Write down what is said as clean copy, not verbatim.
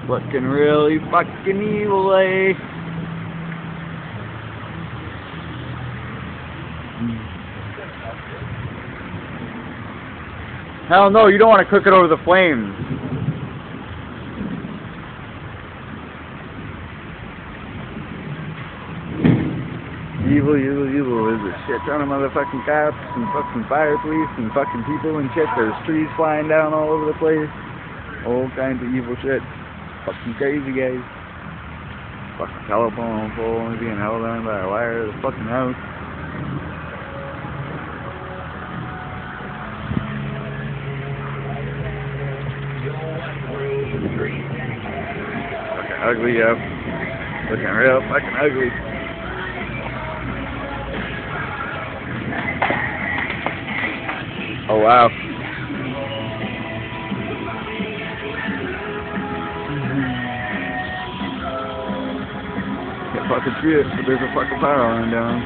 Looking really fucking evil, eh? Hell no, you don't want to cook it over the flames. Evil, evil, evil. There's a shit ton of motherfucking cops and fucking fire police and fucking people and shit. There's trees flying down all over the place. All kinds of evil shit. Fucking crazy guys. Fucking telephone pole being held on by a wire to the fucking house. Fucking ugly, yep. Looking real fucking ugly. Oh wow. Can't fucking see it, but there's a fucking power line down.